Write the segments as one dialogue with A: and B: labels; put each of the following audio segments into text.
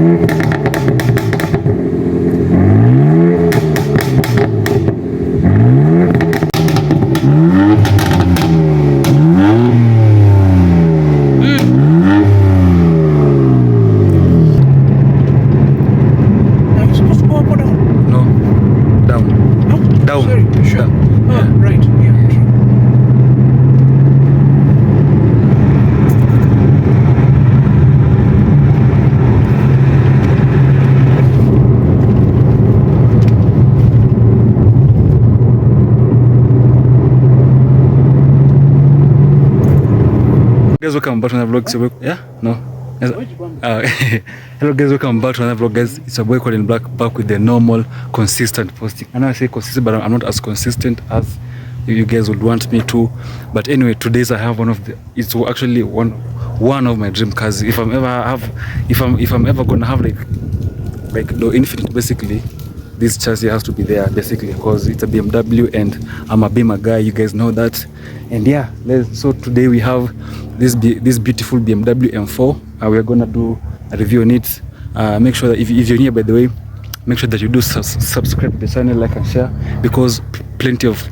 A: Guys, welcome back to another vlog. Yeah? No? Hello guys, welcome back to another vlog, guys. It's a boy called in black, back with the normal consistent posting. I know I say consistent, but I'm not as consistent as you guys would want me to. But anyway, today's I have it's actually one of my dream cars. If I'm ever gonna have like the infinite, basically this chassis has to be there basically, because it's a BMW and I'm a Beamer guy, you guys know that. And yeah, so today we have this beautiful BMW M4. We're gonna do a review on it. Make sure that if you're new, by the way, make sure that you do subscribe to the channel, like and share, because plenty of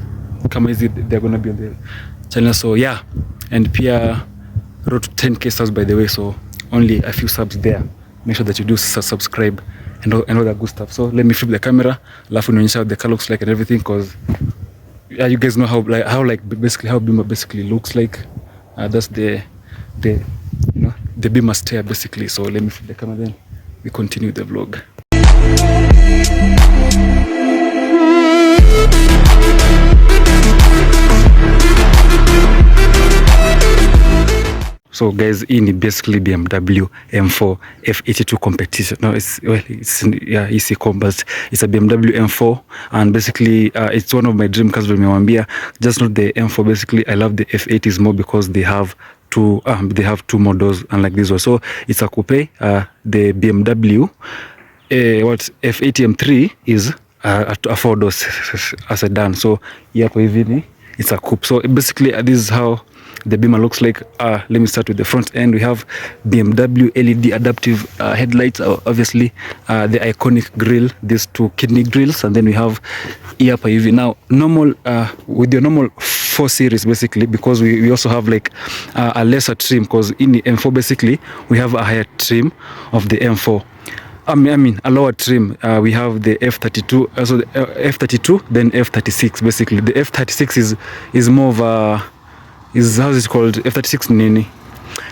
A: cameras they're gonna be on the channel. So yeah, and Pia wrote 10k subs, by the way, so only a few subs there. Make sure that you do subscribe and all that good stuff. So let me flip the camera, laugh and how the car looks like and everything, because yeah, you guys know how Beamer basically looks like. That's the Beamer stare basically. So let me flip the camera, then we continue the vlog. So guys, hii ni basically BMW M4 F82 competition. No, it's easy combat. It's a BMW M4, and basically it's one of my dream cars. Just not the M4. Basically, I love the F80s more because they have two models, unlike this one. So it's a coupe. The BMW F80 M3 is a 4-door sedan. So yeah, it's a coupe. So basically, this is how the Beamer looks like. Let me start with the front end. We have BMW LED adaptive headlights, obviously the iconic grille, these two kidney grills, and then we have now normal with your normal 4 series basically, because we also have like a lesser trim, because in the M4 basically we have a higher trim of the M4. I mean a lower trim. We have the F32, so the F32, then F36 basically. The F36 is more of a how's it called? F36 nini?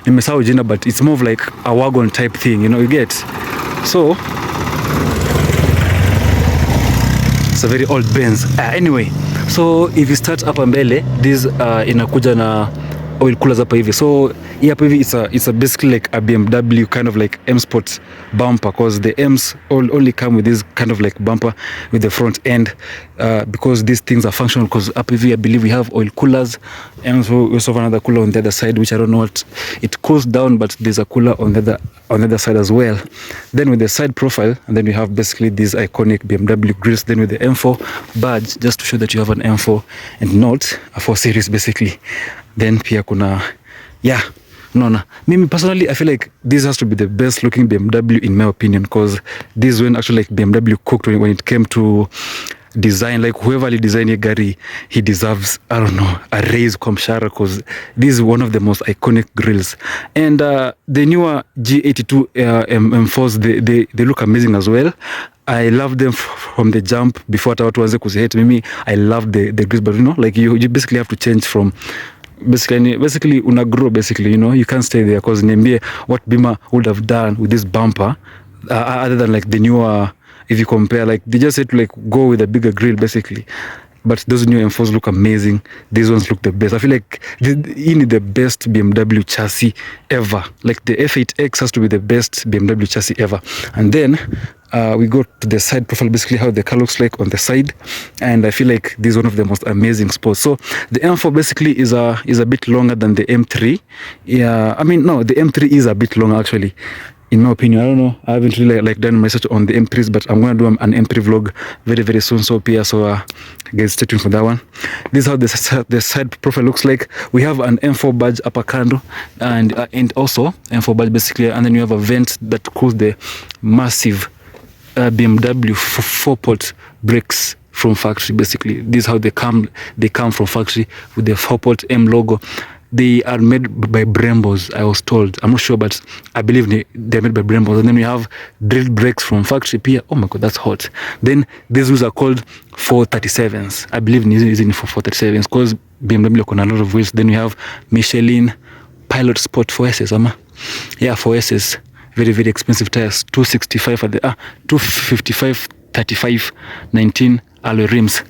A: Nimesahau jina, but it's more of like a wagon type thing, you get. So it's a very old Benz. Anyway, so if you start hapa mbele, this inakuja na oil coolers hapa hivi. So hapa hivi it's a basically like a BMW kind of like M Sport bumper, because the M's only come with this kind of like bumper with the front end, because these things are functional. Because hapa hivi I believe we have oil coolers, and so we also have another cooler on the other side, which I don't know what it cools down, but there's a cooler on the other side as well. Then with the side profile, and then we have basically these iconic BMW grills. Then with the M4 badge, just to show that you have an M4 and not a 4 series basically. Then pia kuna mimi personally I feel like this has to be the best looking BMW in my opinion, because this when actually like BMW cooked when it came to design. Like whoever designed a gari, he deserves, I don't know, a raise kwa mshahara, because this is one of the most iconic grills. And the newer G82 M4s, they look amazing as well. I love them from the jump. Before watu waanze kuzihate mimi, I love the grills, but like you basically have to change from basically una grow basically, you can't stay there, because niambie what Beamer would have done with this bumper other than like the newer. If you compare, like they just had to like go with a bigger grill basically. But those new M4s look amazing. These ones look the best. I feel like you need the best BMW chassis ever. Like the F8X has to be the best BMW chassis ever. And then we go to the side profile, basically how the car looks like on the side. And I feel like this is one of the most amazing spots. So the M4 basically is a bit longer than the M3. Yeah, I mean, no, the M3 is a bit longer actually. in my opinion. I don't know, I haven't really like done research on the M3s, but I'm gonna do an M3 vlog very soon, so guys, stay tuned for that one. This is how the side profile looks like. We have an M4 badge upper candle, and also M4 badge basically, and then you have a vent that cools the massive BMW 4-port brakes from factory. Basically, this is how they come from factory with the 4-port M logo. They are made by Brembos, I was told. I'm not sure, but I believe they're made by Brembos. And then we have drilled brakes from factory Pia. Oh my god, that's hot. Then these wheels are called 437s. I believe using for 437s because BMW on a lot of wheels. Then we have Michelin Pilot Sport 4Ss. Yeah, 4Ss. Very expensive tires. 265 at the 255 35 19 alloy rims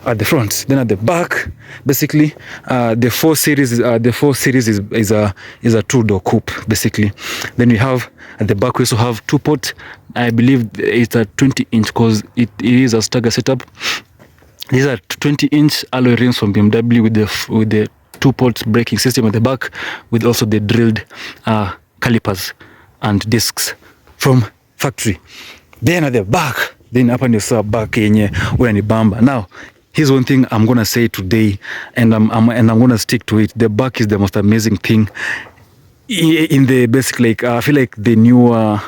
A: at the front. Then at the back, basically, the 4 series is a 2-door coupe basically. Then we have at the back we also have 2-port. I believe it's a 20-inch because it is a stagger setup. These are 20-inch alloy rims from BMW with the 2-port braking system at the back, with also the drilled calipers and discs from factory. Then at the back, then hapa ndio saa back yenye wewe ni bamba. Now here's one thing I'm gonna say today, and I'm gonna stick to it. The back is the most amazing thing in the basic. Like I feel like the newer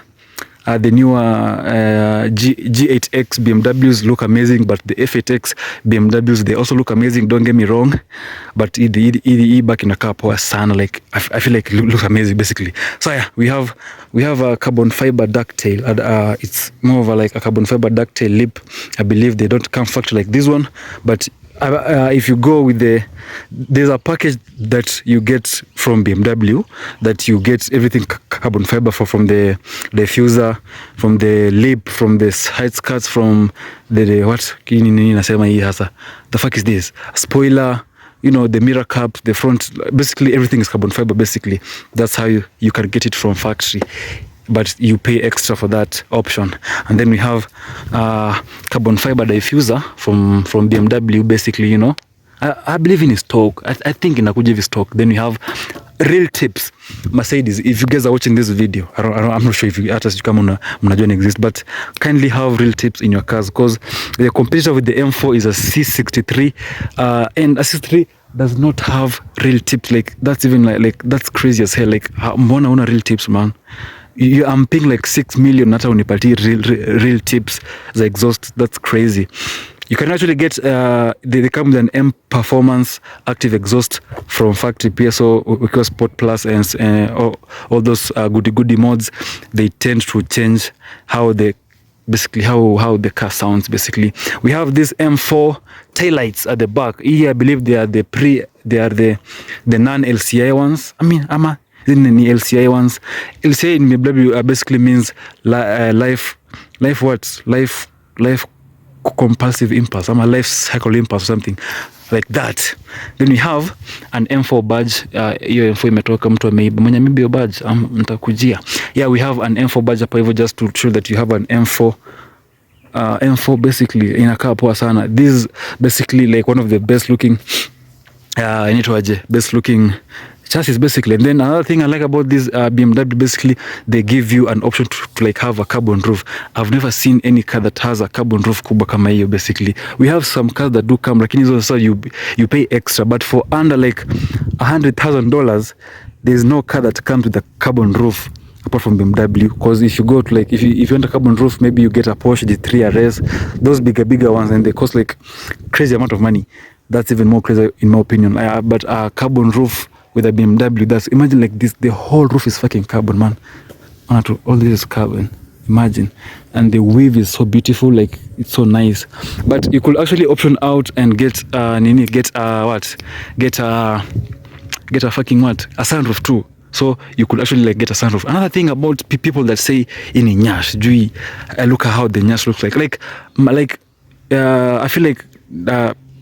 A: G8X BMWs look amazing, but the F8X BMWs, they also look amazing. Don't get me wrong, but the back in a car power sana. Like I feel like it looks amazing basically. So yeah, we have a carbon fiber ducktail. It's more of like a carbon fiber ducktail lip. I believe they don't come factory like this one, but if you go with there's a package that you get from BMW that you get everything carbon fiber from the diffuser, from the lip, from the side skirts, from the what the fuck is this, spoiler, you know, the mirror cap, the front, basically everything is carbon fiber basically. That's how you can get it from factory, but you pay extra for that option. And then we have carbon fiber diffuser from BMW basically, you know. I believe in stock. I think inakuja hivi stock. Then we have real tips. Mercedes, if you guys are watching this video, I'm not sure if you hata kama mnajua exist, but kindly have real tips in your cars, because the competitor with the M4 is a C63, and a C63 does not have real tips. Like that's even like that's crazy as hell. Like mbona una real tips, man? I'm paying like 6 million hata unipatie real tips za exhaust. That's crazy. You can actually get they come with an M performance active exhaust from factory PSO, because Sport Plus and all those goody mods, they tend to change how the car sounds basically. We have this M4 taillights at the back. Here I believe they are the non-LCI ones. I mean, the LCI ones. LCI in BMW basically means life compulsive impulse. I'm a life cycle impulse or something like that. Then we have an M4 badge. Hiyo M4 imetoka mtu ameiba. Mwenye ameiba hiyo badge mtakujia. Yeah, we have an M4 badge hapa hivyo, just to show that you have an M4 basically inakaa poa sana. This is basically like one of the best looking best looking chassis basically. And then another thing I like about this BMW, basically they give you an option to like have a carbon roof. I've never seen any car that has a carbon roof kubwa kama hiyo basically. We have some cars that do come, lakini hizo sasa you pay extra, but for under like $100,000 there's no car that comes with a carbon roof apart from BMW. Because if you go to like if you want a carbon roof, maybe you get a Porsche GT3 RS, those bigger ones, and they cost like crazy amount of money. That's even more crazy in my opinion. But a carbon roof with a BMW, that's, imagine like this, the whole roof is fucking carbon, man. All this is carbon, imagine. And the weave is so beautiful, like it's so nice. But you could actually option out and get a fucking a sunroof too. So you could actually like get a sunroof. Another thing about people that say ini nyash, look at how the nyash looks like I feel like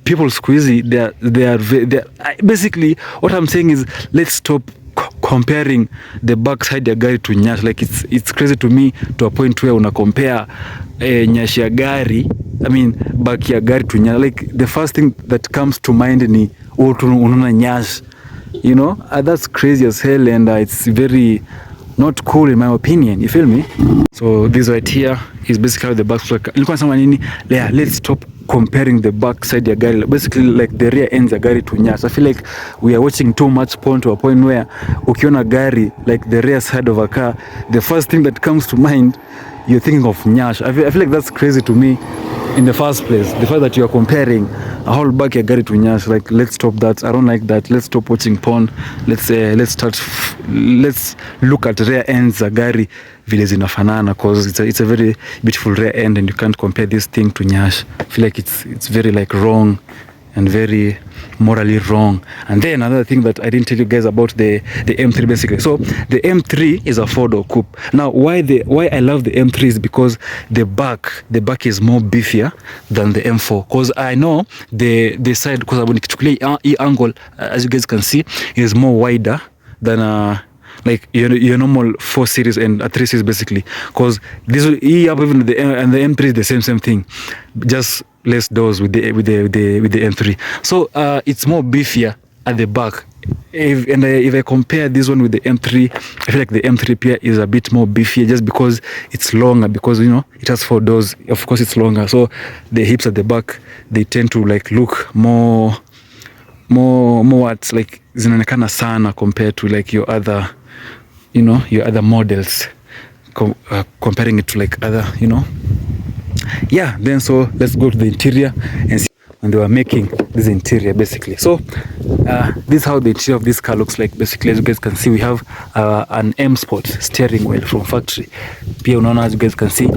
A: people squeezy, they are basically what I'm saying is, let's stop comparing the backside ya gari to nyash. Like it's crazy to me to a point where una compare nyash ya gari, I mean back ya gari to nyash. Like the first thing that comes to mind ni unaona nyash, you know. That's crazy as hell, and it's very not cool in my opinion, you feel me? So this right here is basically how the back like, ilikuwa nasema nini, yeah, let's stop comparing the back side ya gari, basically like the rear ends ya gari to Nyash. I feel like we are watching too much porn to a point where ukiona gari like the rear side of a car, the first thing that comes to mind, you're thinking of Nyash. I feel like that's crazy to me in the first place, the fact that you are comparing a whole back ya gari to Nyash. Like, let's stop that. I don't like that. Let's stop watching porn. Let's look at rear ends za gari vile zinafanana, because it's a very beautiful rear end and you can't compare this thing to Nyash. I feel like it's very like wrong and very morally wrong. And then another thing that I didn't tell you guys about the M3 basically. So the M3 is a 4-door coupe. Now why I love the M3 is because the back is more beefier than the M4, because I know the side, because when you angle, as you guys can see, is more wider than like your normal 4 series and a 3 series basically, because this even the M3 is the same thing, just less doors with the M3. So it's more beefier at the back. If I compare this one with the M3, I feel like the M3 Pia is a bit more beefier just because it's longer, because you know it has 4 doors. Of course it's longer, so the hips at the back, they tend to like look more what, like zinaonekana sana compared to like your other, you know, your other models, comparing it to like other, you know. Yeah, then so let's go to the interior and see when they were making this interior basically. So this is how the interior of this car looks like basically. As you guys can see, we have an M Sport steering wheel from factory. Pia unaona, as you guys can see,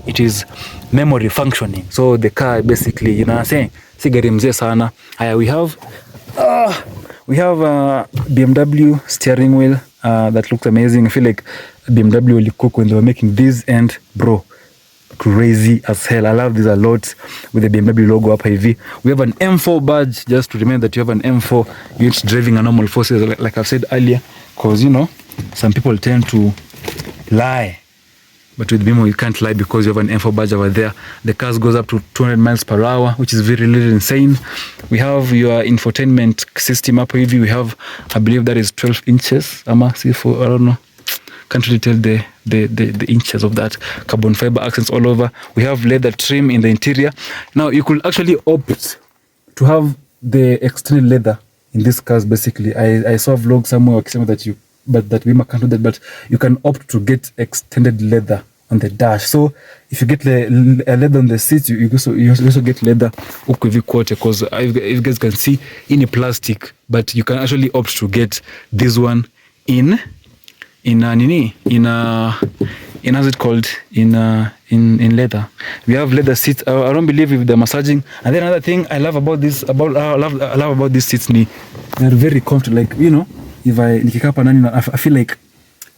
A: it is memory functioning. So the car basically, you know what I'm saying, si gari mzee sana. We have BMW steering wheel that looks amazing. I feel like BMW will cook when they were making this, and bro, crazy as hell. I love this a lot with the BMW logo up hivi. We have an M4 badge, just to remember that you have an M4. You're driving a normal 4 series, like I've said earlier, because you know some people tend to lie, but with BMO you can't lie because you have an M4 badge over there. The car goes up to 200 miles per hour, which is very little insane. We have your infotainment system up hivi. We have, I believe that is 12 inches. I don't know. Can't really tell the inches of that. Carbon fiber accents all over. We have leather trim in the interior. Now you could actually opt to have the extended leather in this cars basically. I saw a vlog somewhere that we can't do that, but you can opt to get extended leather on the dash. So if you get the leather on the seats, you also get leather huku hivi kote, because if you guys can see, in plastic, but you can actually opt to get this one in how's it called, in leather. We have leather seats. I don't believe if they're massaging. And then another thing I love about this, I love about these seats, they're very comfortable. Like, you know, if I feel like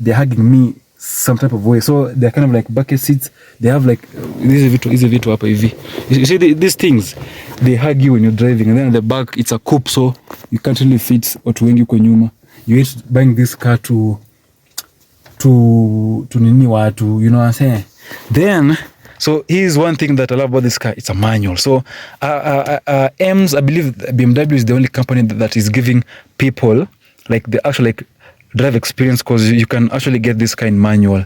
A: they're hugging me some type of way. So they're kind of like bucket seats. They have like this is vitu hapa hivi. You see these things, they hug you when you're driving, and then at the back it's a coupe, so you can't really fit watu wengi uko nyuma. You hate buying this car to nini watu, you know what I'm saying? Then, so here's one thing that I love about this car. It's a manual. So I believe BMW is the only company that is giving people like the actual like drive experience, because you can actually get this car in manual.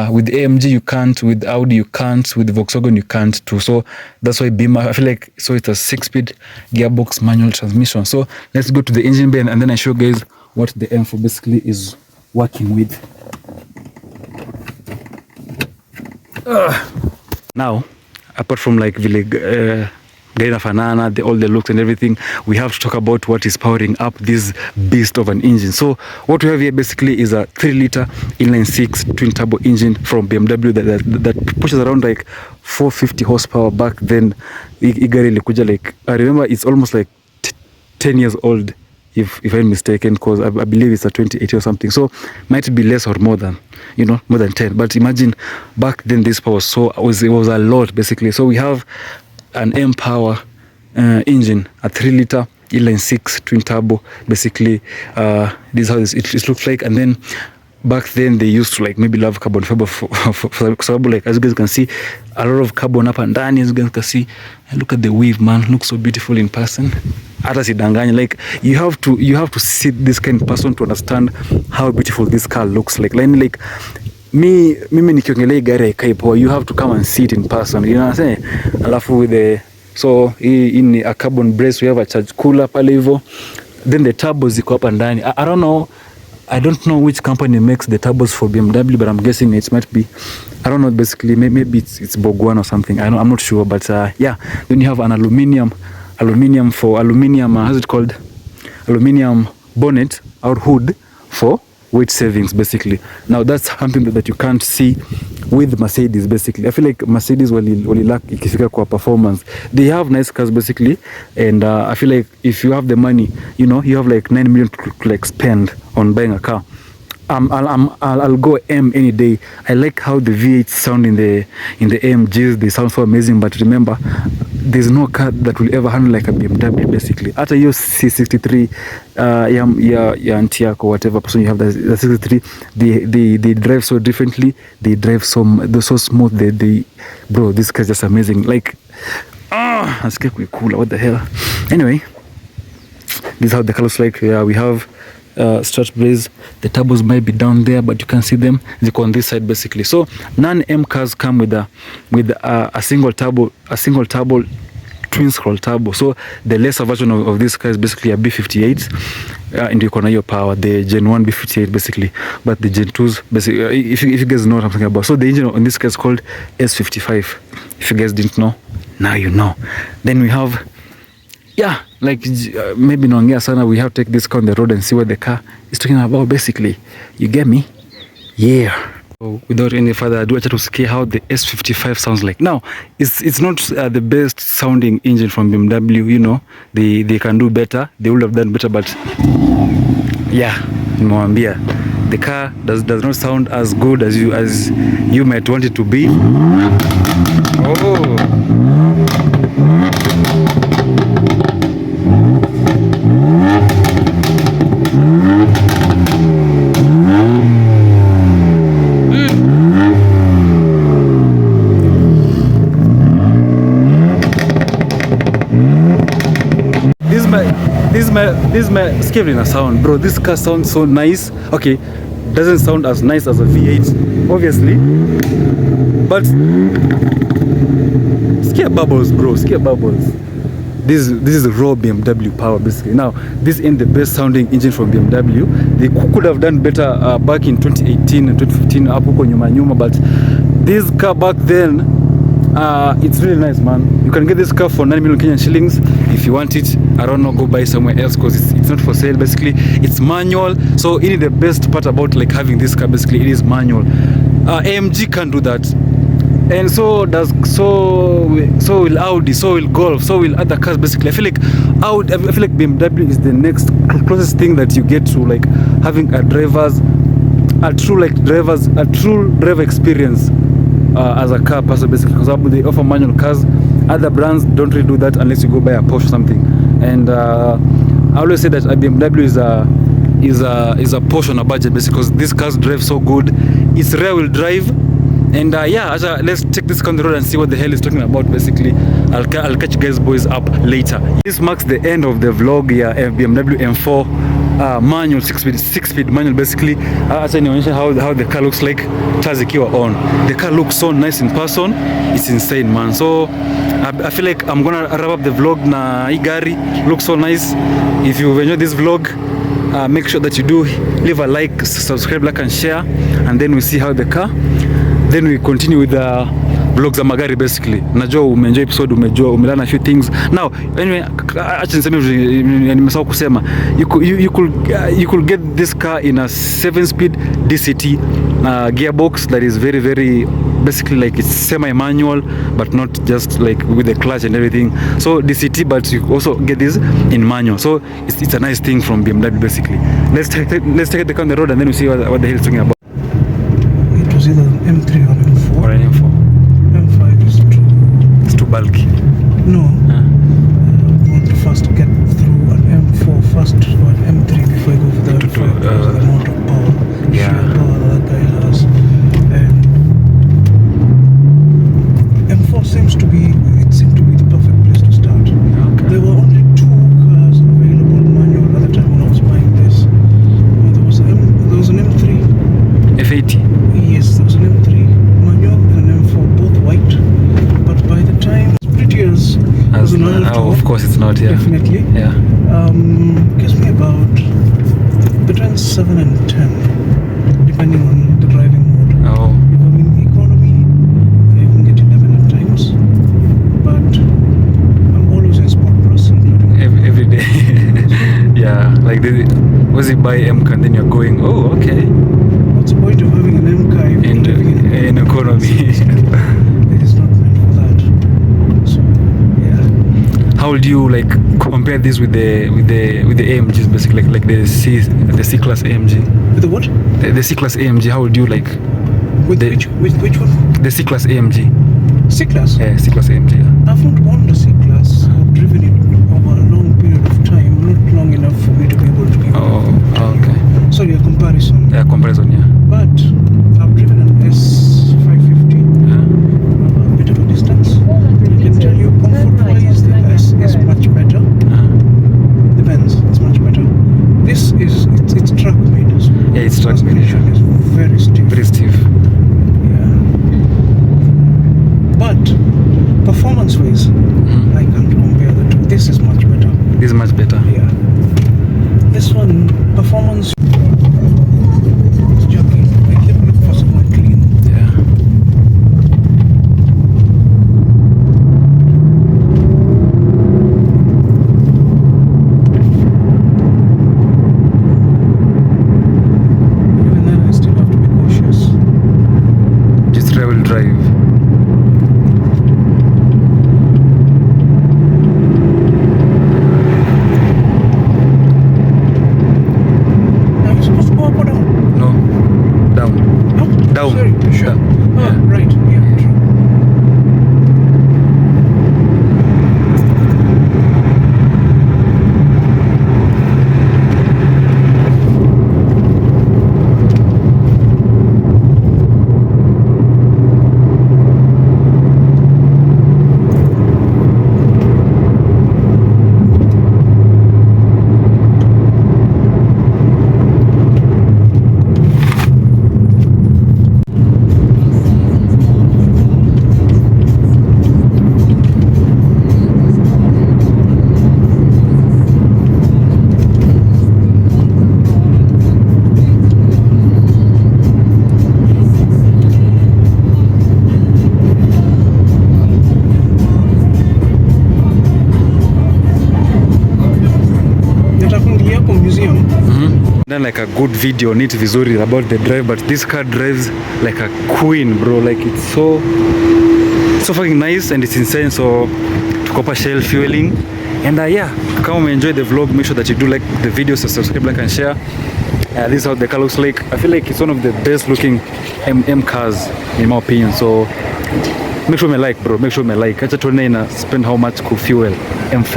A: With AMG you can't, with Audi you can't, with Volkswagen you can't too. So that's why Beamer, I feel like, so it's a 6-speed gearbox manual transmission. So let's go to the engine bay and then I show you guys what the M4 basically is working with. Now, apart from like Gaina Fanana, all the looks and everything, we have to talk about what is powering up this beast of an engine. So what we have here basically is a 3-liter inline-6 twin turbo engine from BMW that pushes around like 450 horsepower. Back then, like, I remember it's almost like 10 years old, if I'm mistaken, because I believe it's a 2080 or something. So might be less or more than 10. But imagine back then this power it was a lot basically. So we have an M power engine, a 3-liter inline-6 twin turbo basically. This is how it looks like. And then back then they used to like maybe love carbon fiber for like, as you guys can see, a lot of carbon up and down. As you guys can see, look at the weave, man, looks so beautiful in person. hata sidanganya, like you have to see this kind of person to understand how beautiful this car looks like mimi nikiongelea gari haikai poa, you have to come and see it in person, you know what I'm saying? Alafu with the so hii ni a carbon brace, we have a charge cooler pale hivyo, then the turbos ziko hapa ndani. I don't know which company makes the turbos for BMW, but I'm guessing it might be, I don't know, basically maybe it's Bogwan or something. I'm not sure, but yeah. Then you have an aluminium how's it called, aluminium bonnet or hood for weight savings basically. Now that's something that you can't see with Mercedes basically. I feel like Mercedes wali lack ikifika kwa performance. They have nice cars basically, and I feel like if you have the money, you know, you have like 9 million to like spend on buying a car, I'll go M any day. I like how the V8 sound in the AMGs. They sound so amazing, but remember, there's no car that will ever handle like a BMW basically. Hata hiyo C63 ya anti yako, whatever person you have, the 63, they drive so differently. They drive so smooth. They bro, this car is just amazing. Like nasikia kuikula, what the hell. Anyway, this is how the car looks like. Yeah, we have strut brace. The turbos might be down there, but you can see them. They go on this side basically. So non-M cars come with a single turbo twin scroll turbo. So the lesser version of this car is basically a B58, and you can your power, the Gen 1 B58 basically. But the Gen 2s basically, if you guys know what I'm talking about. So the engine on this car is called S55. If you guys didn't know, now you know. Then we have, yeah, like maybe naongea sana, we have to take this car on the road and see what the car is talking about basically. You get me? Yeah. So without any further ado, acha tusikie how the S55 sounds like. Now, it's not the best sounding engine from BMW, you know. They can do better. They would have done better, but yeah, nimewambia. The car does not sound as good as you might want it to be. Oh. This is my scaling a sound, bro. This car sounds so nice. Okay, doesn't sound as nice as a V8, obviously, but scare bubbles, bro. Scare bubbles. This is raw BMW power basically. Now, this ain't the best sounding engine from BMW. They could have done better back in 2018 and 2015 up huko nyuma, but this car back then, it's really nice, man. You can get this car for 9 million Kenyan shillings. If you want it, I don't know, go buy somewhere else, because it's not for sale basically. It's manual. So it is the best part about like having this car basically, it is manual. AMG can do that, and so will Audi, so will Golf, so will other cars basically. I feel like BMW is the next closest thing that you get to like having a true driver experience as a car person basically, because they offer manual cars. Other brands don't really do that unless you go buy a Porsche or something. And I always say that a BMW is a Porsche on a budget basically, because these cars drive so good. It's rear wheel drive, and yeah, let's take this on the road and see what the hell is talking about basically. I'll catch you guys boys up later. This marks the end of the vlog. Yeah, BMW M4 manual, 6-speed manual basically. Acha nionyeshe how the car looks like taa zikiwa on. The car looks so nice in person. It's insane, man. So I feel like I'm gonna wrap up the vlog na hii gari. Looks so nice. If you've enjoyed this vlog, make sure that you do leave a like, subscribe, like and share, and then we see how the car. Then we continue with the vlogs za magari basically. Najua umeenjoy episode, umelana a few things. Now, anyway, acha niseme nimesahau kusema, you could get this car in a 7-speed DCT gearbox that is very, very basically like it's semi-manual, but not just like with the clutch and everything. So DCT, but you also get this in manual. So it's a nice thing from BMW basically. Let's take the car on the road and then we see what the hell is talking about.
B: It was either an M3 or an M4.
A: Or an M4.
B: M5 is too...
A: It's too bulky.
B: No. I want to first get through an M4 first or an M3 before I go for the M5 because the amount of power,
A: yeah,
B: power that guy has. And M4 seemed to be the perfect place to start.
A: Okay.
B: There were only two cars all.
A: of course it's not. Yeah.
B: Definitely.
A: Yeah.
B: Gives me about between 7 and 10, depending on the driving mode.
A: Oh.
B: If I'm in economy, I even get 11 at times. But I'm always in Sport Plus, including
A: Every day. Yeah. Like once you buy M car, then you're going. Oh, okay.
B: What's the point of having an M car if you're driving
A: In economy.
B: It is not meant for that. So yeah.
A: How would you like compare this with the AMGs, basically like the C class AMG?
B: With the what?
A: The C class AMG. How would you like?
B: With which one?
A: The C class AMG.
B: C-Class?
A: Yeah, C class AMG. Yeah.
B: I've not owned a C-Class. I've driven it over a long period of time, not long enough for me to be able to give
A: Okay.
B: sorry, a comparison.
A: Yeah, comparison. Yeah.
B: But I've driven an S550
A: Yeah.
B: a bit of a distance. I can tell you comfort-wise the S is much better. The Benz is much better. This is it's truck made. So
A: Yeah, it's truck made.
B: suspension is very stiff.
A: Very stiff.
B: Yeah. But performance-wise, I can't compare the two. This is much better.
A: This is much better.
B: Yeah. This one, performance, it's junky. It look for somewhere clean.
A: Yeah.
B: Even then, I still have to be cautious.
A: Just rear-wheel drive.
B: Are you supposed to go up or down?
A: No. Down.
B: No?
A: Down.
B: Sorry, sure.
A: Down.
B: Oh,
A: Yeah.
B: right. Yeah, true. Museum.
A: Done like a good video, neat vizuri about the drive, but this car drives like a queen, bro. Like it's so fucking nice and it's insane. So tukopa shell fueling and yeah, come enjoy the vlog. Make sure that you do like the video, so subscribe, like and share. This is how the car looks like. I feel like it's one of the best looking M cars in my opinion. So make sure you like, bro. Make sure you like. Acha tuone ina spend how much ku fuel M4.